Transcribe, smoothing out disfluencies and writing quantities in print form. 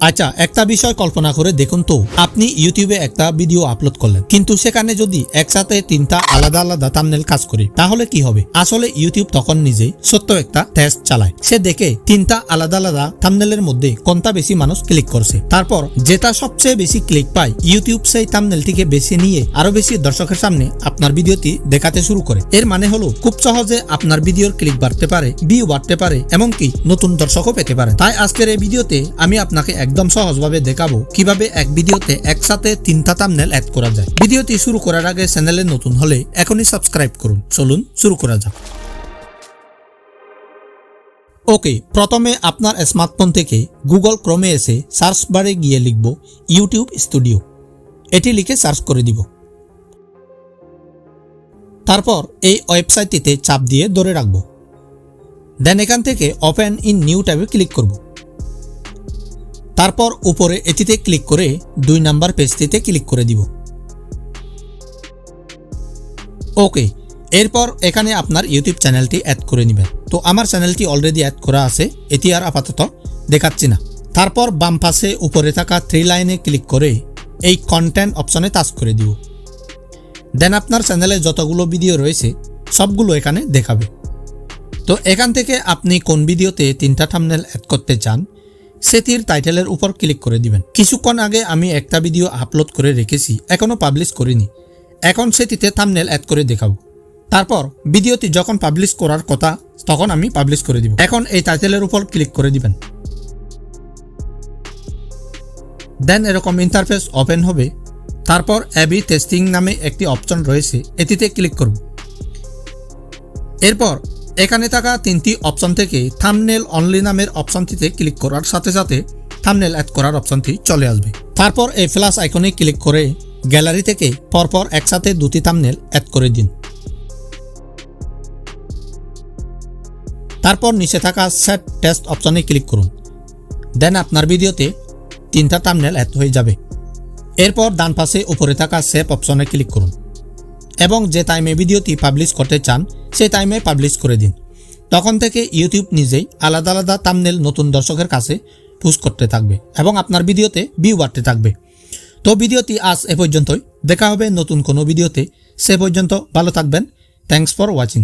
আচ্ছা, একটা বিষয় কল্পনা করে দেখুন তো, আপনি ইউটিউবে একটা ভিডিও আপলোড করলেন, কিন্তু সেখানে যদি একসাথে তিনটা আলাদা আলাদা থাম্বনেল কাজ করে তাহলে কি হবে? আসলে ইউটিউব তখন নিজেই ছোট্ট একটা টেস্ট চালায়। সে দেখে তিনটা আলাদা আলাদা থাম্বনেলের মধ্যে কোনটা বেশি মানুষ ক্লিক করছে। তারপর যেটা সবচেয়ে বেশি ক্লিক পায়, ইউটিউব সেই থাম্বনেলটিকে বেছে নিয়ে আরো বেশি দর্শকের সামনে আপনার ভিডিওটি দেখাতে শুরু করে। এর মানে হলো খুব সহজে আপনার ভিডিওর ক্লিক বাড়তে পারে, ভিউ বাড়তে পারে, এমনকি নতুন দর্শকও পেতে পারে। তাই আজকের এই ভিডিওতে আমি আপনাকে একদম সহজভাবে দেখাবো কিভাবে এক ভিডিওতে একসাথে তিনটা থাম্বনেল অ্যাড করা যায়। ভিডিওটি শুরু করার আগে চ্যানেলে নতুন হলে এখনই সাবস্ক্রাইব করুন। চলুন শুরু করা যাক। ওকে, প্রথমে আপনার স্মার্টফোন থেকে গুগল ক্রোমে এসে সার্চ বারে গিয়ে লিখব ইউটিউব স্টুডিও। এটি লিখে সার্চ করে দিব। তারপর এই ওয়েবসাইটটিতে চাপ দিয়ে ধরে রাখব। দেন এখান থেকে ওপেন ইন নিউ ট্যাবে ক্লিক করব। তারপর উপরে এটিতে ক্লিক করে 2 নাম্বার পেজটিতে ক্লিক করে দিব। ওকে, এরপর এখানে আপনার ইউটিউব চ্যানেলটি অ্যাড করে নেবেন। তো আমার চ্যানেলটি অলরেডি অ্যাড করা আছে, এটি আর আপাতত দেখাচ্ছি না। তারপর বাম পাশে উপরে থাকা 3 লাইনে ক্লিক করে এই কন্টেন্ট অপশনে টাচ করে দিব। দেন আপনার চ্যানেলে যতগুলো ভিডিও রয়েছে সবগুলো এখানে দেখাবে। তো এখান থেকে আপনি কোন ভিডিওতে তিনটা থাম্বনেল অ্যাড করতে চান সেটির টাইটেলের উপর ক্লিক করে দিবেন। কিছুক্ষণ আগে আমি একটা ভিডিও আপলোড করে রেখেছি, এখনো পাবলিশ করিনি। এখন সেটিতে থাম্বনেল অ্যাড করে দেখাবো। তারপর ভিডিওটি যখন পাবলিশ করার কথা তখন আমি পাবলিশ করে দিব। এখন এই টাইটেলের উপর ক্লিক করে দিবেন। দেন এরকম ইন্টারফেস ওপেন হবে। তারপর এবি টেস্টিং নামে একটি অপশন রয়েছে, এটিতে ক্লিক করব। এরপর এখানে থাকা 3টি অপশন থেকে থাম্বনেল অনলি নামের অপশনটিতে ক্লিক করার সাথে সাথে থাম্বনেল অ্যাড করার অপশনটি চলে আসবে। তারপর এই প্লাস আইকনে ক্লিক করে গ্যালারি থেকে পরপর একসাথে 2টি থাম্বনেল অ্যাড করে দিন। তারপর নিচে থাকা সেট টেস্ট অপশনে ক্লিক করুন। দেন আপনার ভিডিওতে 3টা থাম্বনেল অ্যাড হয়ে যাবে। এরপর ডান পাশে উপরে থাকা সেভ অপশনে ক্লিক করুন এবং যে টাইমে ভিডিওটি পাবলিশ করতে চান সেই টাইমে পাবলিশ করে দিন। তখন থেকে ইউটিউব নিজেই আলাদা আলাদা থাম্বনেল নতুন দর্শকের কাছে পুশ করতে থাকবে এবং আপনার ভিডিওতে ভিউ বাড়তে থাকবে। তো ভিডিওটি আজ এ পর্যন্তই। দেখা হবে নতুন কোনো ভিডিওতে। সে পর্যন্ত ভালো থাকবেন। Thanks for watching.